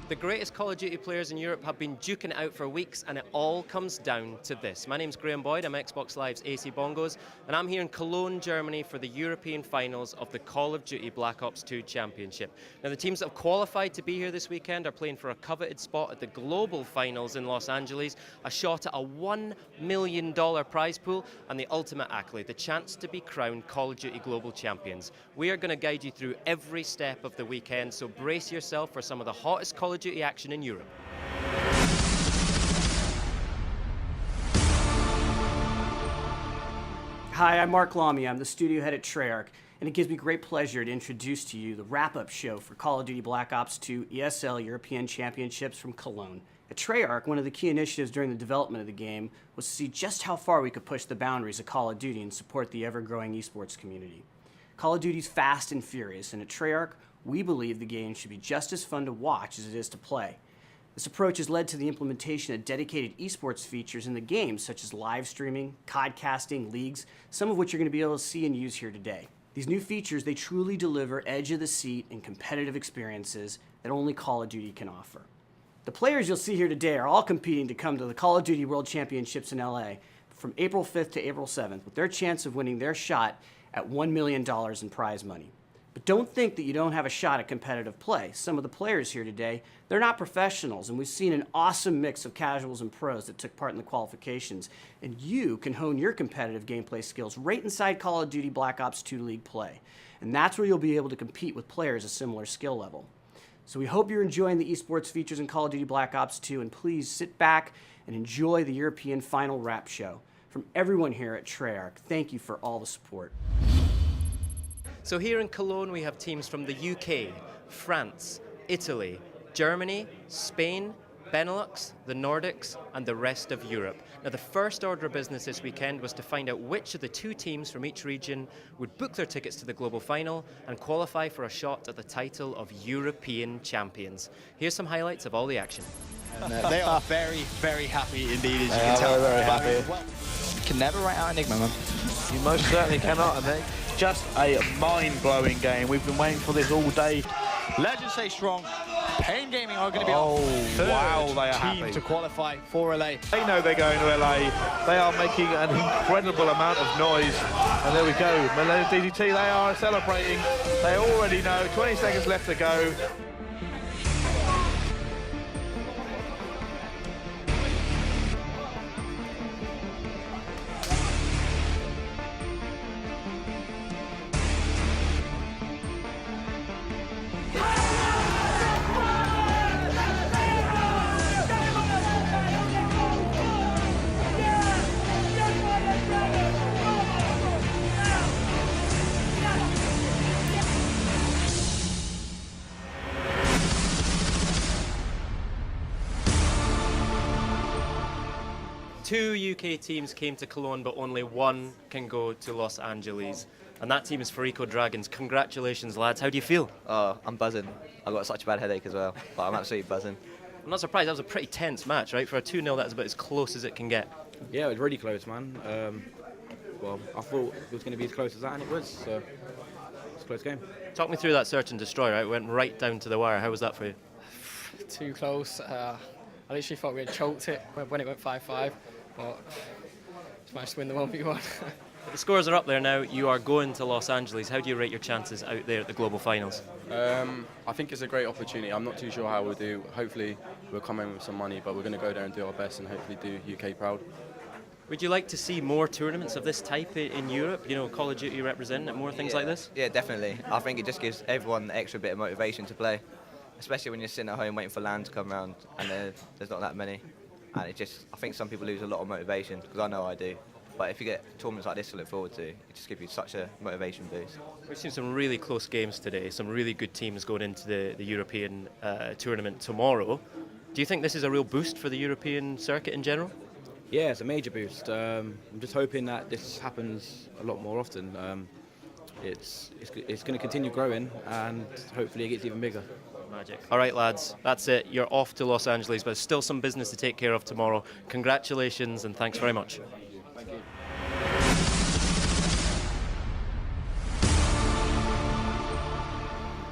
The greatest Call of Duty players in Europe have been duking it out for weeks, and it all comes down to this. My name's Graham Boyd, I'm Xbox Live's AC Bongos, and I'm here in Cologne, Germany for the European finals of the Call of Duty Black Ops 2 Championship. Now, the teams that have qualified to be here this weekend are playing for a coveted spot at the global finals in Los Angeles, a shot at a $1 million prize pool, and the ultimate accolade, the chance to be crowned Call of Duty Global Champions. We are going to guide you through every step of the weekend, so brace yourself for some of the hottest Call of Duty action in Europe. Hi, I'm Mark Lamy. I'm the studio head at Treyarch, and it gives me great pleasure to introduce to you the wrap-up show for Call of Duty Black Ops 2 ESL European Championships from Cologne. At Treyarch, one of the key initiatives during the development of the game was to see just how far we could push the boundaries of Call of Duty and support the ever-growing esports community. Call of Duty's fast and furious, and at Treyarch, we believe the game should be just as fun to watch as it is to play. This approach has led to the implementation of dedicated esports features in the game, such as live streaming, COD casting, leagues, some of which you're going to be able to see and use here today. These new features, they truly deliver edge-of-the-seat and competitive experiences that only Call of Duty can offer. The players you'll see here today are all competing to come to the Call of Duty World Championships in LA from April 5th to April 7th, with their chance of winning their shot at $1 million in prize money. But don't think that you don't have a shot at competitive play. Some of the players here today, they're not professionals, and we've seen an awesome mix of casuals and pros that took part in the qualifications. And you can hone your competitive gameplay skills right inside Call of Duty Black Ops 2 League play. And that's where you'll be able to compete with players a similar skill level. So we hope you're enjoying the esports features in Call of Duty Black Ops 2, and please sit back and enjoy the European final wrap show. From everyone here at Treyarch, thank you for all the support. So here in Cologne, we have teams from the UK, France, Italy, Germany, Spain, Benelux, the Nordics, and the rest of Europe. Now, the first order of business this weekend was to find out which of the two teams from each region would book their tickets to the global final and qualify for a shot at the title of European champions. Here's some highlights of all the action. They are very, very happy indeed, as you They can are tell. very happy. Well, You can never write out Enigma, man. You most certainly cannot, and it's just a mind-blowing game. We've been waiting for this all day. Legends stay strong. Pain Gaming are going to be Oh, our third wow, they are team happy. to qualify for LA. They know they're going to LA. They are making an incredible amount of noise. And there we go. Millennium DDT, they are celebrating. They already know. 20 seconds left to go. Two UK teams came to Cologne, but only one can go to Los Angeles. And that team is Farico Dragons. Congratulations, lads. How do you feel? Oh, I'm buzzing. I've got such a bad headache as well, but I'm absolutely buzzing. I'm not surprised. That was a pretty tense match, right? For a 2-0, that's about as close as it can get. Yeah, it was really close, man. Well, I thought it was going to be as close as that, and it was. So it's a close game. Talk me through that search and destroy, right? It went right down to the wire. How was that for you? Too close. I literally thought we had choked it when it went 5-5, but just managed to win the 1v1. The scores are up there now. You are going to Los Angeles. How do you rate your chances out there at the global finals? I think it's a great opportunity. I'm not too sure how we'll do. Hopefully we'll come in with some money, but we're going to go there and do our best and hopefully do UK proud. Would you like to see more tournaments of this type in Europe? You know, Call of Duty representing it, more things like this? Yeah, definitely. I think it just gives everyone an extra bit of motivation to play, especially when you're sitting at home waiting for LAN to come around and there's not that many. And I think some people lose a lot of motivation, because I know I do. But if you get tournaments like this to look forward to, it just gives you such a motivation boost. We've seen some really close games today, some really good teams going into the European tournament tomorrow. Do you think this is a real boost for the European circuit in general? Yeah, it's a major boost. I'm just hoping that this happens a lot more often. It's going to continue growing, and hopefully it gets even bigger. Magic. All right, lads, that's it. You're off to Los Angeles, but there's still some business to take care of tomorrow. Congratulations, and thanks very much. Thank you.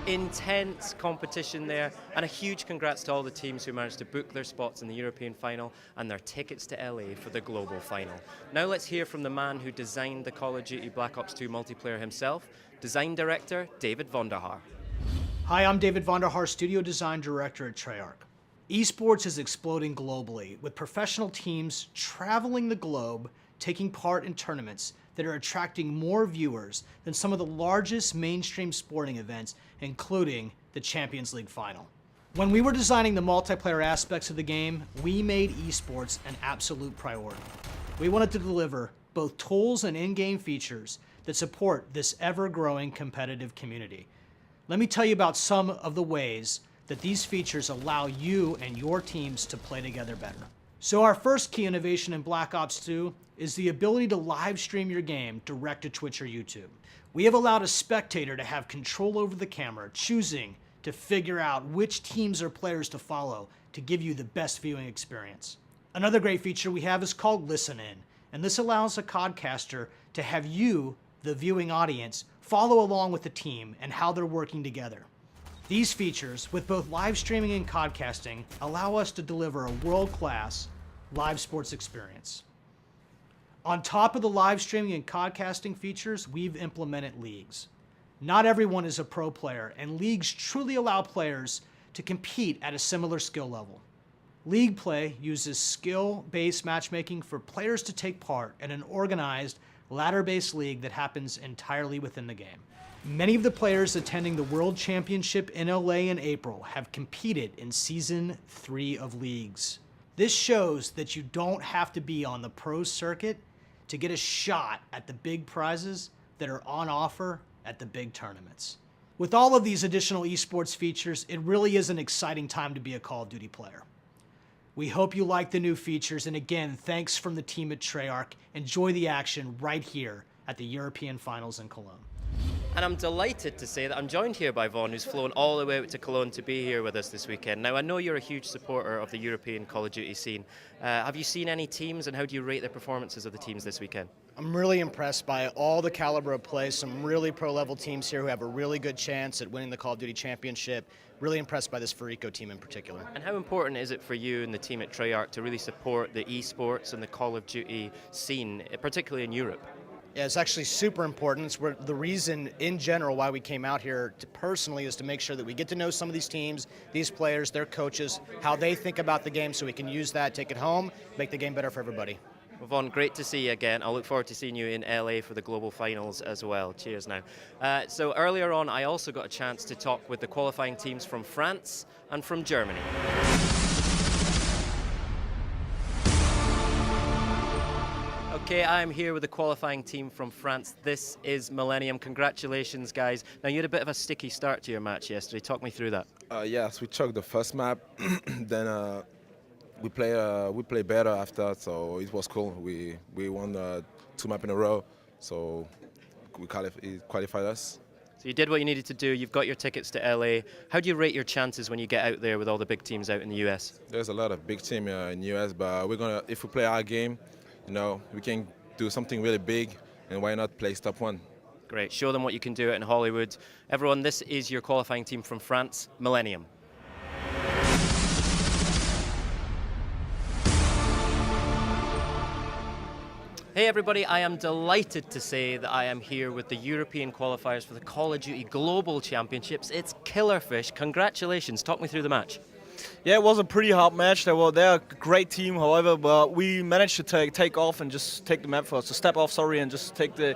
Intense competition there, and a huge congrats to all the teams who managed to book their spots in the European final and their tickets to LA for the global final. Now let's hear from the man who designed the Call of Duty Black Ops 2 multiplayer himself, design director David Vonderhaar. Hi, I'm David Vonderhaar, studio design director at Treyarch. Esports is exploding globally, with professional teams traveling the globe, taking part in tournaments that are attracting more viewers than some of the largest mainstream sporting events, including the Champions League final. When we were designing the multiplayer aspects of the game, we made esports an absolute priority. We wanted to deliver both tools and in-game features that support this ever-growing competitive community. Let me tell you about some of the ways that these features allow you and your teams to play together better. So our first key innovation in Black Ops 2 is the ability to live stream your game direct to Twitch or YouTube. We have allowed a spectator to have control over the camera, choosing to figure out which teams or players to follow to give you the best viewing experience. Another great feature we have is called Listen In, and this allows a codcaster to have you, the viewing audience, follow along with the team and how they're working together. These features, with both live streaming and codcasting, allow us to deliver a world-class live sports experience. On top of the live streaming and codcasting features, we've implemented leagues. Not everyone is a pro player, and leagues truly allow players to compete at a similar skill level. League play uses skill-based matchmaking for players to take part in an organized, ladder-based league that happens entirely within the game. Many of the players attending the World Championship in LA in April have competed in Season 3 of leagues. This shows that you don't have to be on the pro circuit to get a shot at the big prizes that are on offer at the big tournaments. With all of these additional esports features, it really is an exciting time to be a Call of Duty player. We hope you like the new features, and again, thanks from the team at Treyarch. Enjoy the action right here at the European Finals in Cologne. And I'm delighted to say that I'm joined here by Vaughn, who's flown all the way out to Cologne to be here with us this weekend. Now, I know you're a huge supporter of the European Call of Duty scene. Have you seen any teams, and how do you rate the performances of the teams this weekend? I'm really impressed by all the caliber of play, some really pro-level teams here who have a really good chance at winning the Call of Duty Championship. Really impressed by this Farico team in particular. And how important is it for you and the team at Treyarch to really support the esports and the Call of Duty scene, particularly in Europe? Yeah, it's actually super important. It's the reason, in general, why we came out here personally is to make sure that we get to know some of these teams, these players, their coaches, how they think about the game, so we can use that, take it home, make the game better for everybody. Well, Vaughn, great to see you again. I look forward to seeing you in LA for the global finals as well. Cheers now. So earlier on, I also got a chance to talk with the qualifying teams from France and from Germany. Okay, I'm here with the qualifying team from France. This is Millennium. Congratulations, guys. Now, you had a bit of a sticky start to your match yesterday. Talk me through that. Yes, we choked the first map. Then we play better after, so it was cool. We won 2 maps in a row, so it qualified us. So you did what you needed to do. You've got your tickets to LA. How do you rate your chances when you get out there with all the big teams out in the US? There's a lot of big teams in the US, but if we play our game, we can do something really big, and why not place top 1? Great. Show them what you can do out in Hollywood. Everyone, this is your qualifying team from France, Millennium. Hey everybody, I am delighted to say that I am here with the European qualifiers for the Call of Duty Global Championships. It's Killerfish. Congratulations. Talk me through the match. Yeah, it was a pretty hard match. They're a great team, however, but we managed to take off and just take the map for us. To step off, and just take the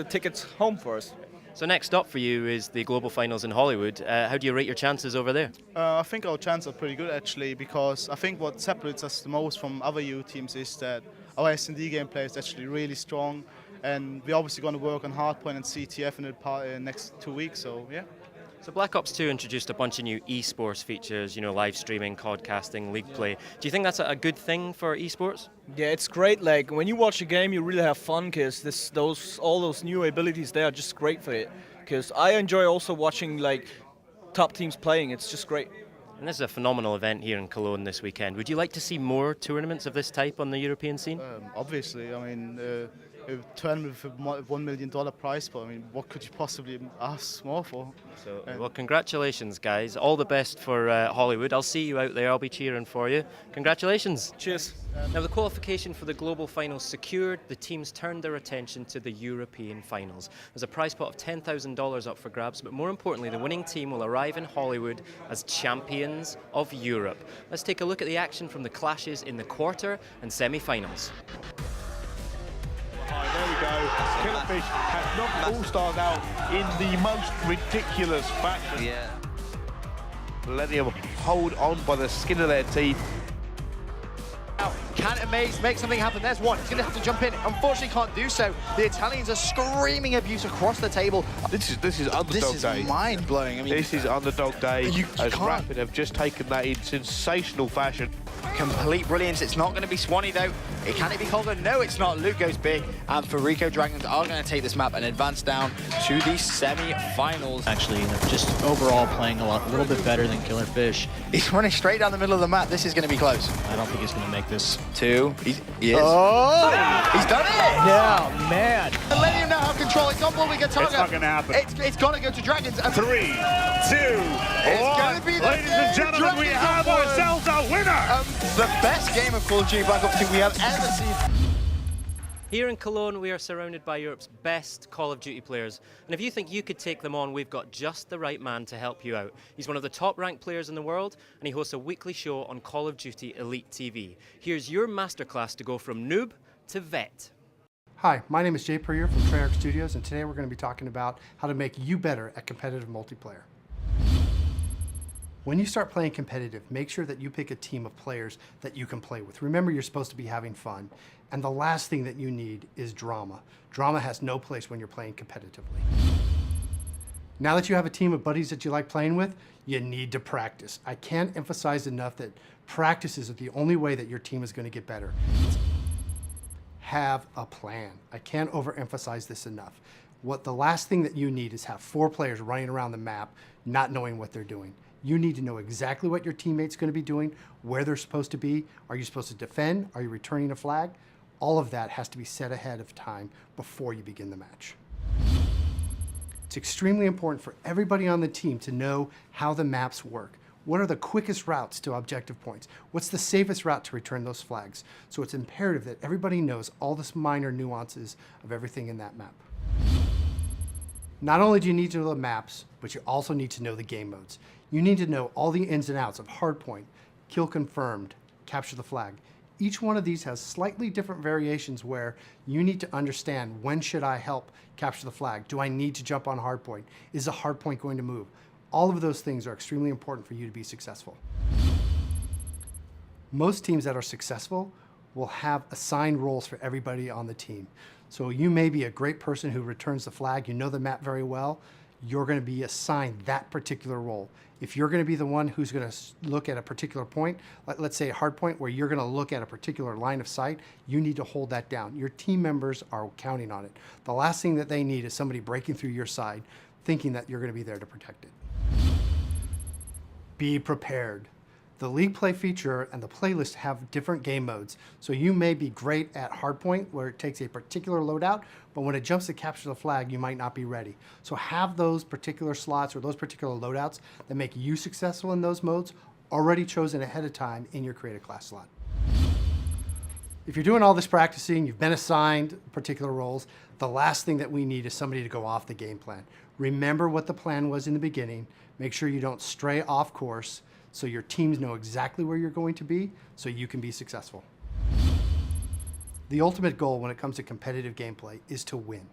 tickets home for us. So next up for you is the global finals in Hollywood. How do you rate your chances over there? I think our chances are pretty good actually, because I think what separates us the most from other EU teams is that our S&D gameplay is actually really strong, and we're obviously going to work on Hardpoint and CTF in the next 2 weeks. So yeah. So Black Ops 2 introduced a bunch of new esports features, live streaming, codcasting, league play. Do you think that's a good thing for esports? Yeah, it's great. Like when you watch a game, you really have fun because all those new abilities there are just great for it. Because I enjoy also watching top teams playing. It's just great. And this is a phenomenal event here in Cologne this weekend. Would you like to see more tournaments of this type on the European scene? Obviously, I mean, a tournament with a $1 million prize pool. I mean, what could you possibly ask more for? So, well, congratulations, guys. All the best for Hollywood. I'll see you out there. I'll be cheering for you. Congratulations. Cheers. Now, the qualification for the global finals secured, the teams turned their attention to the European finals. There's a prize pot of $10,000 up for grabs, but more importantly, the winning team will arrive in Hollywood as champions of Europe. Let's take a look at the action from the clashes in the quarter and semi-finals. There we go. Killerfish have knocked All-Stars out in the most ridiculous fashion. Yeah. Letting them hold on by the skin of their teeth. Can Amaze make something happen? There's one. He's going to have to jump in. Unfortunately, can't do so. The Italians are screaming abuse across the table. This is underdog day. This is mind-blowing. I mean, this is underdog day. You as can't. Rapid have just taken that in sensational fashion. Complete brilliance. It's not going to be Swanee, though. Can it be Colgan? No, it's not. Luke goes big. And Farico Dragons are going to take this map and advance down to the semi-finals. Actually, just overall playing a little bit better than Killerfish. He's running straight down the middle of the map. This is going to be close. I don't think he's going to make this. Two. He is. Oh! He's done it! Yeah, man. Millennium now have control. It's on Bully Guitar. It's not going to happen. It's got to go to Dragons. And 3, 2, 1. Going to be the Ladies and gentlemen, we have ourselves a winner. The best game of Call of Duty Black Ops 2 we have ever seen. Here in Cologne, we are surrounded by Europe's best Call of Duty players. And if you think you could take them on, we've got just the right man to help you out. He's one of the top-ranked players in the world, and he hosts a weekly show on Call of Duty Elite TV. Here's your masterclass to go from noob to vet. Hi, my name is Jay Puryear from Treyarch Studios, and today we're going to be talking about how to make you better at competitive multiplayer. When you start playing competitive, make sure that you pick a team of players that you can play with. Remember, you're supposed to be having fun. And the last thing that you need is drama. Drama has no place when you're playing competitively. Now that you have a team of buddies that you like playing with, you need to practice. I can't emphasize enough that practices are the only way that your team is going to get better. Have a plan. I can't overemphasize this enough. The last thing that you need is have 4 players running around the map not knowing what they're doing. You need to know exactly what your teammate's going to be doing, where they're supposed to be. Are you supposed to defend? Are you returning a flag? All of that has to be set ahead of time before you begin the match. It's extremely important for everybody on the team to know how the maps work. What are the quickest routes to objective points? What's the safest route to return those flags? So it's imperative that everybody knows all the minor nuances of everything in that map. Not only do you need to know the maps, but you also need to know the game modes. You need to know all the ins and outs of hardpoint, kill confirmed, capture the flag. Each one of these has slightly different variations where you need to understand, when should I help capture the flag? Do I need to jump on hardpoint? Is the hardpoint going to move? All of those things are extremely important for you to be successful. Most teams that are successful will have assigned roles for everybody on the team. So you may be a great person who returns the flag, you know the map very well, you're going to be assigned that particular role. If you're going to be the one who's going to look at a particular point, let's say a hard point where you're going to look at a particular line of sight, you need to hold that down. Your team members are counting on it. The last thing that they need is somebody breaking through your side, thinking that you're going to be there to protect it. Be prepared. The League Play feature and the playlist have different game modes. So you may be great at hardpoint where it takes a particular loadout, but when it jumps to capture the flag, you might not be ready. So have those particular slots or those particular loadouts that make you successful in those modes already chosen ahead of time in your creative class slot. If you're doing all this practicing, you've been assigned particular roles, the last thing that we need is somebody to go off the game plan. Remember what the plan was in the beginning. Make sure you don't stray off course, so your teams know exactly where you're going to be so you can be successful. The ultimate goal when it comes to competitive gameplay is to win.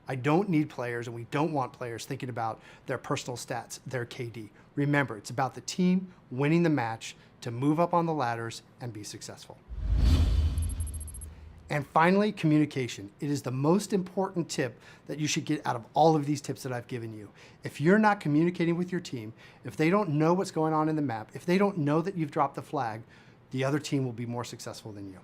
I don't need players, and we don't want players thinking about their personal stats, their KD. Remember, it's about the team winning the match to move up on the ladders and be successful. And finally, communication. It is the most important tip that you should get out of all of these tips that I've given you. If you're not communicating with your team, if they don't know what's going on in the map, if they don't know that you've dropped the flag, the other team will be more successful than you.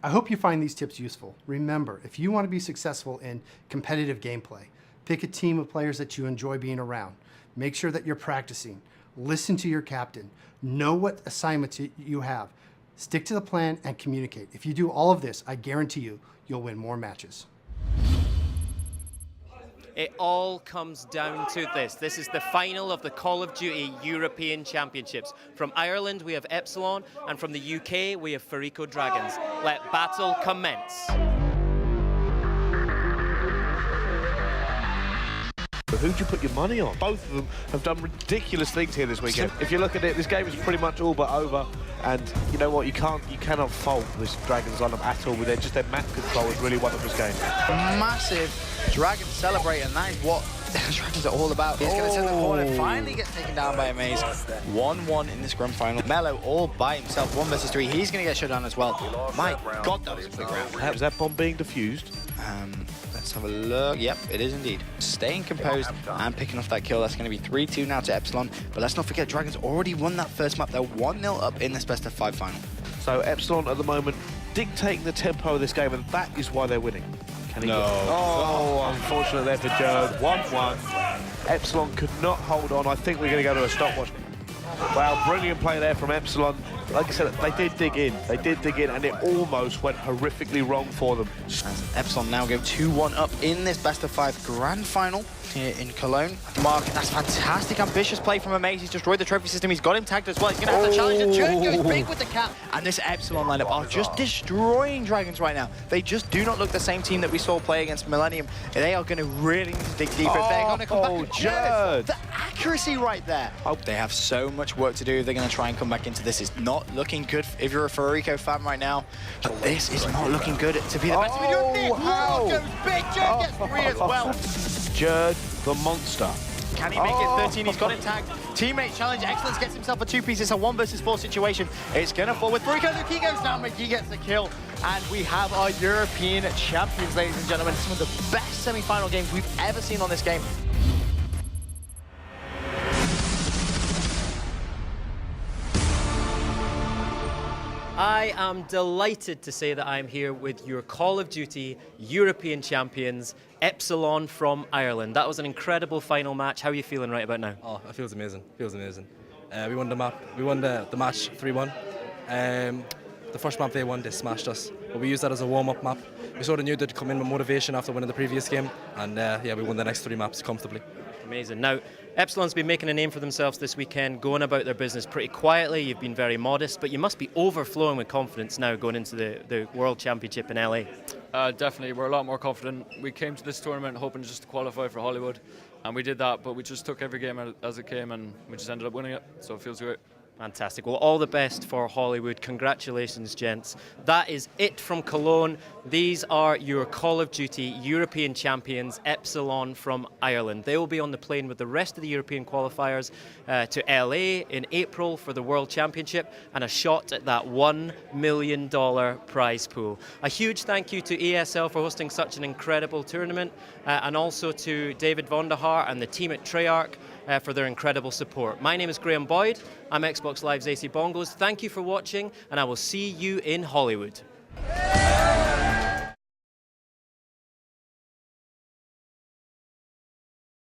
I hope you find these tips useful. Remember, if you want to be successful in competitive gameplay, pick a team of players that you enjoy being around. Make sure that you're practicing. Listen to your captain. Know what assignments you have. Stick to the plan and communicate. If you do all of this, I guarantee you, you'll win more matches. It all comes down to this. This is the final of the Call of Duty European Championships. From Ireland, we have Epsilon, and from the UK, we have Farico Dragons. Let battle commence. Who'd you put your money on? Both of them have done ridiculous things here this weekend. If you look at it, this game is pretty much all but over. And you know what? You cannot fault this Dragons lineup at all. With their map control is really one of this game. Massive Dragon celebrate, and that is what Dragons are all about. He's going to send the corner, finally gets taken down by Amaze. 1-1 in this grand final. Mello all by himself, 1 versus 3. He's going to get shut down as well. My God, that was a big round. Was that bomb being defused? Let's have a look. Yep, it is indeed. Staying composed and picking off that kill. That's going to be 3-2 now to Epsilon. But let's not forget, Dragons already won that first map. They're 1-0 up in this best of 5 final. So Epsilon at the moment dictating the tempo of this game, and that is why they're winning. Can he unfortunate there for Jerd. 1-1. Epsilon could not hold on. I think we're going to go to a stopwatch. Wow, brilliant play there from Epsilon. Like I said, they did dig in. They did dig in, and it almost went horrifically wrong for them. As Epsilon now go 2-1 up in this best of 5 grand final here in Cologne. Mark, that's fantastic, ambitious play from Amaze. He's destroyed the trophy system. He's got him tagged as well. He's going to have to challenge, and Jerd goes big with the cap. And this Epsilon lineup are just destroying Dragons right now. They just do not look the same team that we saw play against Millennium. They are going to really need to dig deeper if they're going to come back. And Jerd! The accuracy right there. They have so much work to do. They're going to try and come back into this. It's not looking good if you're a Farico fan right now. But this is not looking good to be the best. How? Goes big. Jerd gets 3 as well. Jerd, the monster. Can he make it 13? He's got him tagged. Teammate challenge. Excellence gets himself a 2-piece. It's a 1 versus 4 situation. It's going to fall with Farico. He goes down. McGee gets the kill. And we have our European champions, ladies and gentlemen. Some of the best semi-final games we've ever seen on this game. I am delighted to say that I'm here with your Call of Duty European champions, Epsilon from Ireland. That was an incredible final match. How are you feeling right about now? Oh, it feels amazing. Feels amazing. We won the map. We won the match 3-1. The first map they won, they smashed us. But we used that as a warm-up map. We sort of knew they'd come in with motivation after winning the previous game. And yeah, we won the next 3 maps comfortably. Amazing. Now, Epsilon's been making a name for themselves this weekend, going about their business pretty quietly. You've been very modest, but you must be overflowing with confidence now going into the World Championship in LA. Definitely, we're a lot more confident. We came to this tournament hoping just to qualify for Hollywood, and we did that, but we just took every game as it came, and we just ended up winning it, so it feels great. Fantastic. Well, all the best for Hollywood. Congratulations, gents. That is it from Cologne. These are your Call of Duty European champions, Epsilon from Ireland. They will be on the plane with the rest of the European qualifiers to LA in April for the World Championship and a shot at that $1 million prize pool. A huge thank you to ESL for hosting such an incredible tournament and also to David Vonderhaar and the team at Treyarch for their incredible support. My name is Graham Boyd. I'm Xbox Live's AC Bongos. Thank you for watching, and I will see you in Hollywood.